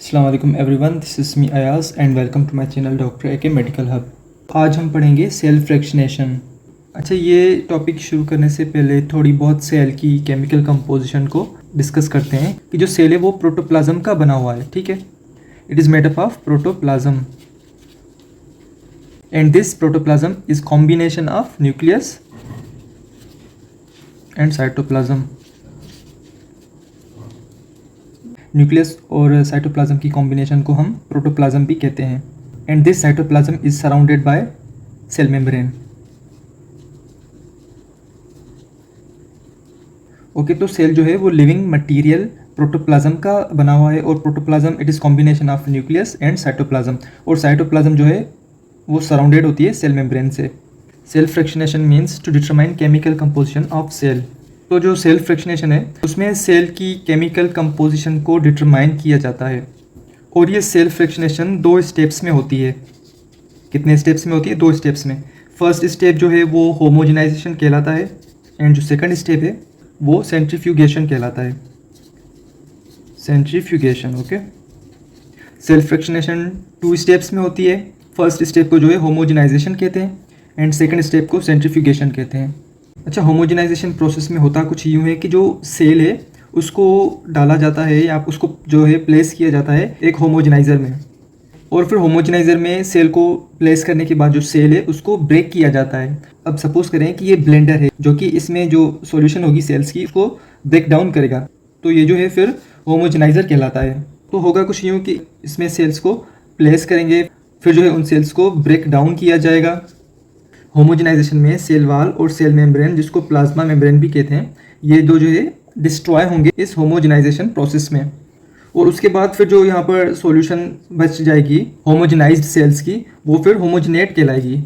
अस्सलाम वालेकुम everyone, this is me Ayaz and welcome to my channel doctor AK medical hub. आज हम पढ़ेंगे सेल फ्रैक्शनेशन। अच्छा, ये टॉपिक शुरू करने से पहले थोड़ी बहुत सेल की केमिकल कंपोजिशन को डिस्कस करते हैं कि जो सेल है वो प्रोटोप्लाज्म का बना हुआ है। ठीक है, it is made up of protoplasm and this protoplasm is combination of nucleus and cytoplasm. Nucleus और साइटोप्लाज्म की कॉम्बिनेशन को हम प्रोटोप्लाज्म भी कहते हैं and this cytoplasm is surrounded by cell membrane. Okay, तो सेल जो है वो लिविंग मटेरियल प्रोटोप्लाज्म का बना हुआ है और protoplasm it is combination of nucleus and cytoplasm, और साइटोप्लाज्म जो है वो सराउंडेड होती है सेल मेम्ब्रेन से। Cell fractionation means to determine chemical composition of cell. तो जो सेल फ्रैक्शनेशन है उसमें सेल की केमिकल कंपोजिशन को डिटरमाइन किया जाता है, और ये सेल फ्रैक्शनेशन 2 स्टेप्स में होती है। कितने स्टेप्स में होती है? 2 स्टेप्स में। फर्स्ट स्टेप जो है वो होमोजेनाइजेशन कहलाता है एंड जो सेकंड स्टेप है वो सेंट्रीफ्यूगेशन कहलाता है। Centrifugation. Okay, cell fractionation 2 steps में होती है। फर्स्ट स्टेप को जो है होमोजेनाइजेशन कहते हैं एंड सेकंड स्टेप को सेंट्रीफ्यूगेशन कहते हैं। अच्छा, होमोजेनाइजेशन प्रोसेस में होता कुछ यूँ है कि जो सेल है उसको डाला जाता है या उसको जो है प्लेस किया जाता है एक होमोजेनाइज़र में, और फिर होमोजेनाइज़र में सेल को प्लेस करने के बाद जो सेल है उसको ब्रेक किया जाता है। अब सपोज करें कि ये ब्लेंडर है जो कि इसमें जो सॉल्यूशन होगी सेल्स की उसको ब्रेक डाउन करेगा, तो ये जो है फिर होमोजेनाइज़र कहलाता है। तो होगा कुछ यूँ कि इसमें सेल्स को प्लेस करेंगे, फिर जो है उन सेल्स को ब्रेक डाउन किया जाएगा। होमोजेनाइजेशन में सेल वाल और सेल मेम्ब्रेन, जिसको प्लाज्मा मेम्ब्रेन भी कहते हैं, ये दो जो है डिस्ट्रॉय होंगे इस होमोजेनाइजेशन प्रोसेस में, और उसके बाद फिर जो यहाँ पर सॉल्यूशन बच जाएगी होमोजेनाइज्ड सेल्स की वो फिर होमोजेनेट कहलाएगी।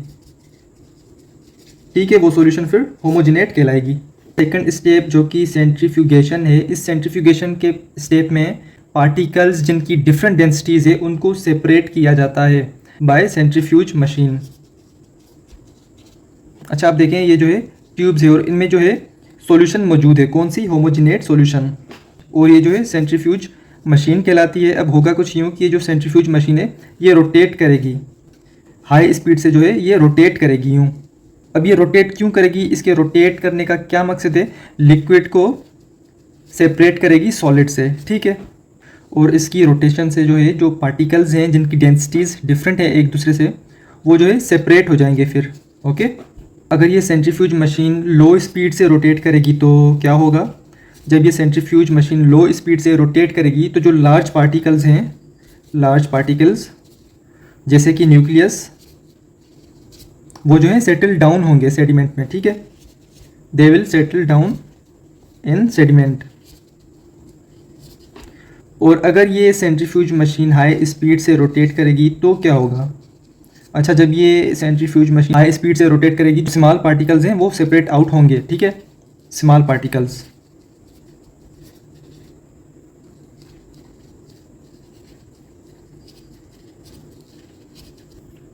ठीक है, वो सॉल्यूशन फिर होमोजेनेट कहलाएगी। सेकंड स्टेप जो कि सेंट्रीफ्यूगेशन है, इस सेंट्रीफ्यूगेशन के स्टेप में पार्टिकल्स जिनकी डिफरेंट डेंसिटीज़ है उनको सेपरेट किया जाता है बाय सेंट्रीफ्यूज मशीन। अच्छा, आप देखें ये जो है ट्यूब्स है और इनमें जो है सॉल्यूशन मौजूद है, कौन सी? होमोजेनेट सॉल्यूशन, और ये जो है सेंट्रीफ्यूज मशीन कहलाती है। अब होगा कुछ यूँ कि ये जो सेंट्रीफ्यूज मशीन है ये रोटेट करेगी हाई स्पीड से, जो है ये रोटेट करेगी यूँ। अब ये रोटेट क्यों करेगी? इसके रोटेट करने का क्या मकसद है? लिक्विड को सेपरेट करेगी सॉलिड से। ठीक है, और इसकी रोटेशन से जो है जो पार्टिकल्स हैं जिनकी डेंसिटीज़ डिफरेंट है एक दूसरे से, वो जो है सेपरेट हो जाएंगे फिर। ओके, अगर ये सेंट्रीफ्यूज मशीन लो स्पीड से रोटेट करेगी तो क्या होगा? जब ये सेंट्रीफ्यूज मशीन लो स्पीड से रोटेट करेगी तो जो लार्ज पार्टिकल्स हैं, लार्ज पार्टिकल्स जैसे कि न्यूक्लियस, वो जो है सेटल डाउन होंगे सेडिमेंट में। ठीक है, they will settle down in sediment. और अगर ये सेंट्रीफ्यूज मशीन हाई स्पीड से रोटेट करेगी तो क्या होगा? अच्छा, जब ये सेंट्रीफ्यूज मशीन हाई स्पीड से रोटेट करेगी जो स्मॉल पार्टिकल्स हैं वो सेपरेट आउट होंगे। ठीक है, स्मॉल पार्टिकल्स।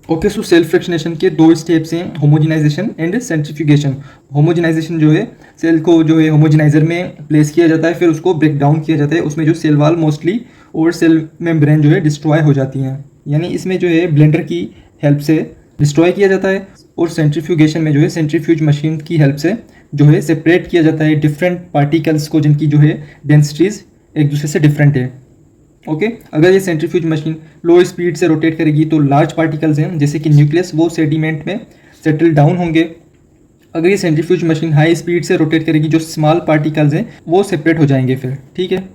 ओके, सो सेल फ्रैक्शनेशन के 2 स्टेप्स हैं, होमोजेनाइजेशन एंड सेंट्रीफ्यूगेशन। होमोजेनाइजेशन जो है सेल को जो है होमोजेनाइजर में प्लेस किया जाता है, फिर उसको ब्रेक डाउन किया जाता है, उसमें जो सेल वाल मोस्टली और सेल मेम्ब्रेन जो है डिस्ट्रॉय हो जाती हैं, यानी इसमें जो है ब्लेंडर की हेल्प से डिस्ट्रॉय किया जाता है। और सेंट्रीफ्यूगेशन में जो है सेंट्रीफ्यूज मशीन की हेल्प से जो है सेपरेट किया जाता है डिफरेंट पार्टिकल्स को जिनकी जो है डेंसिटीज़ एक दूसरे से डिफरेंट है। ओके, अगर ये सेंट्रीफ्यूज मशीन लो स्पीड से रोटेट करेगी तो लार्ज पार्टिकल्स हैं जैसे कि न्यूक्लियस वो सेडिमेंट में सेटल डाउन होंगे। अगर ये सेंट्रीफ्यूज मशीन हाई स्पीड से रोटेट करेगी जो स्मॉल पार्टिकल्स हैं वो सेपरेट हो जाएंगे फिर। ठीक है,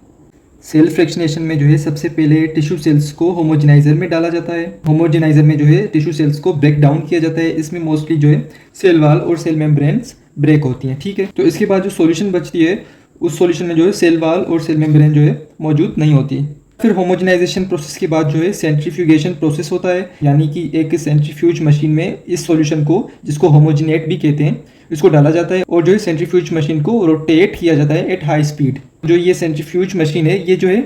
सेल फ्रैक्शनेशन में जो है सबसे पहले टिश्यू सेल्स को होमोजेनाइजर में डाला जाता है। होमोजेनाइजर में जो है टिश्यू सेल्स को ब्रेक डाउन किया जाता है। इसमें मोस्टली जो है सेल वाल और सेल मेम्ब्रेन्स ब्रेक होती हैं। ठीक है, तो इसके बाद जो सॉल्यूशन बचती है उस सॉल्यूशन में जो है सेल वाल और सेल मेम्ब्रेन जो है मौजूद नहीं होती। फिर होमोजेनाइजेशन प्रोसेस के बाद जो है सेंट्रीफ्यूगेशन प्रोसेस होता है, यानी कि एक सेंट्रीफ्यूज मशीन में इस सॉल्यूशन को, जिसको होमोजेनेट भी कहते हैं, इसको डाला जाता है और जो है सेंट्रीफ्यूज मशीन को रोटेट किया जाता है एट हाई स्पीड। जो ये सेंट्रीफ्यूज मशीन है ये जो है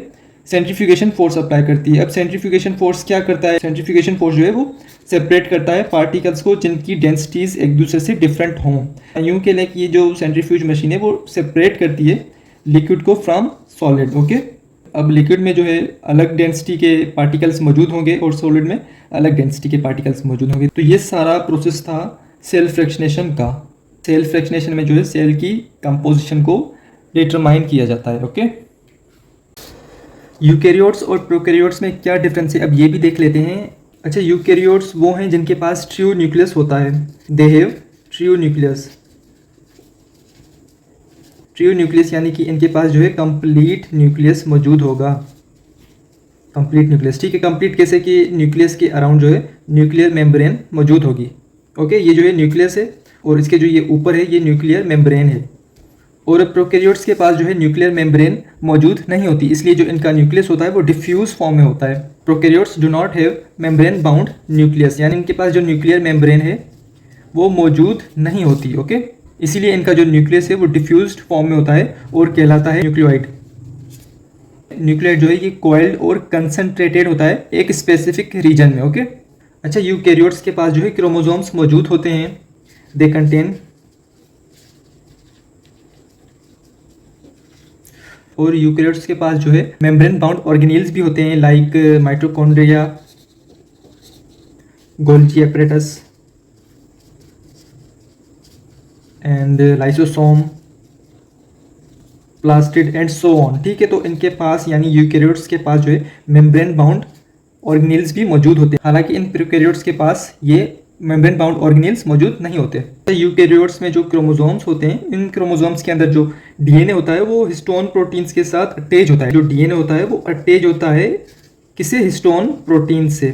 सेंट्रीफ्यूगेशन फोर्स अप्लाई करती है। अब सेंट्रीफ्यूगेशन फोर्स क्या करता है? सेंट्रीफ्यूगेशन फोर्स जो है वो सेपरेट करता है पार्टिकल्स को जिनकी डेंसिटीज़ एक दूसरे से डिफरेंट हों। यूँ के लिए कि ये जो सेंट्रीफ्यूज मशीन है वो सेपरेट करती है लिक्विड को फ्रॉम सॉलिड। ओके, अब लिक्विड में जो है अलग डेंसिटी के पार्टिकल्स मौजूद होंगे और सॉलिड में अलग डेंसिटी के पार्टिकल्स मौजूद होंगे। तो ये सारा प्रोसेस था सेल फ्रैक्शनेशन का। सेल फ्रैक्शनेशन में जो है सेल की कंपोजिशन को डिटरमाइन किया जाता है। ओके, यूकैरियोट्स और प्रोकैरियोट्स में क्या डिफरेंस है अब ये भी देख लेते हैं। अच्छा, यूकैरियोट्स वो हैं जिनके पास ट्रू न्यूक्लियस होता है, they have true nucleus. True nucleus यानी कि इनके पास जो है कंप्लीट न्यूक्लियस मौजूद होगा। कंप्लीट न्यूक्लियस, ठीक है। कंप्लीट कैसे कि न्यूक्लियस के अराउंड जो है न्यूक्लियर मेम्ब्रेन मौजूद होगी। ओके, ये जो है न्यूक्लियस है और इसके जो ये ऊपर है ये न्यूक्लियर मेम्ब्रेन है। और प्रोकैरियोट्स के पास जो है न्यूक्लियर मेम्ब्रेन मौजूद नहीं होती, इसलिए जो इनका न्यूक्लियस होता है वो डिफ्यूज फॉर्म में होता है। Prokaryotes do not have membrane bound nucleus, यानी इनके पास जो न्यूक्लियर मेम्ब्रेन है वो मौजूद नहीं होती। ओके, इसीलिए इनका जो न्यूक्लियस है वो डिफ्यूज्ड फॉर्म में होता है और कहलाता है न्यूक्लियोइड। न्यूक्लियोइड जो है ये कॉइल्ड और कंसंट्रेटेड होता है एक स्पेसिफिक रीजन में। ओके, अच्छा, यूकैरियोट्स के पास जो है क्रोमोसोम्स मौजूद होते हैं, दे कंटेन। और यूकैरियोट्स के पास जो है मेम्ब्रेन बाउंड ऑर्गेनेल्स भी होते हैं, like mitochondria, Golgi apparatus and lysosome, plastid and so on. ठीक है, तो इनके पास यानी यूकैरियोट्स के पास जो है मेम्ब्रेन बाउंड ऑर्गेनेल्स भी मौजूद होते हैं, हालांकि इन प्रोकैरियोट्स के पास ये मेम्ब्रेन बाउंड ऑर्गेनेल्स मौजूद नहीं होते। तो यूकैरियोट्स में जो क्रोमोसोम्स होते हैं, इन क्रोमोसोम्स के अंदर जो डीएनए होता है वो हिस्टोन प्रोटीन्स के साथ अटैच होता है। जो डीएनए होता है वो अटैच होता है किसे, हिस्टोन प्रोटीन से।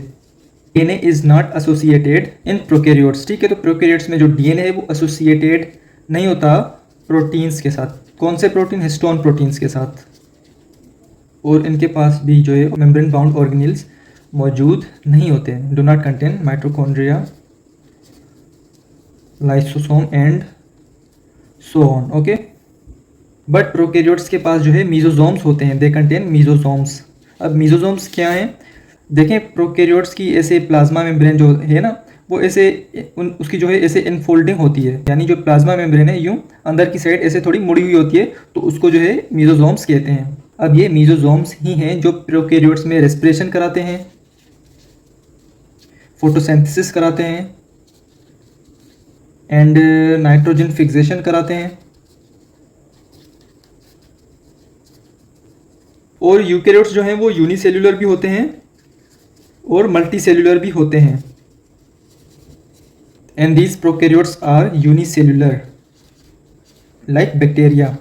DNA is not associated in prokaryotes. ठीक है, तो प्रोकैरियोट्स में जो डीएनए है वो एसोसिएटेड नहीं होता प्रोटीन्स के साथ। कौन से प्रोटीन, हिस्टोन प्रोटीन्स के साथ। और इनके पास भी जो है मेम्ब्रेन बाउंड ऑर्गेनेल्स मौजूद नहीं होते, do not contain mitochondria, lysosome and so on. Okay, but prokaryotes के पास जो है मीजोसोम्स होते हैं, दे कंटेन मीजोसोम्स। अब मीजोसोम्स क्या हैं, देखें प्रोकैरियोट्स की ऐसे प्लाज्मा मेम्ब्रेन जो है ना वो ऐसे उसकी जो है ऐसे इनफोल्डिंग होती है, यानी जो प्लाज्मा मेम्ब्रेन है यूं अंदर की साइड ऐसे थोड़ी मुड़ी हुई होती है, तो उसको जो है मीजोसोम्स कहते हैं। अब ये मीजोसोम्स ही हैं जो प्रोकैरियोट्स में रेस्पिरेशन कराते हैं, फोटोसिंथेसिस कराते हैं एंड नाइट्रोजन फिक्सेशन कराते हैं। और यूकैरियोट्स जो हैं वो यूनिसेल्युलर भी होते हैं और मल्टीसेल्युलर भी होते हैं, and these prokaryotes are unicellular like bacteria.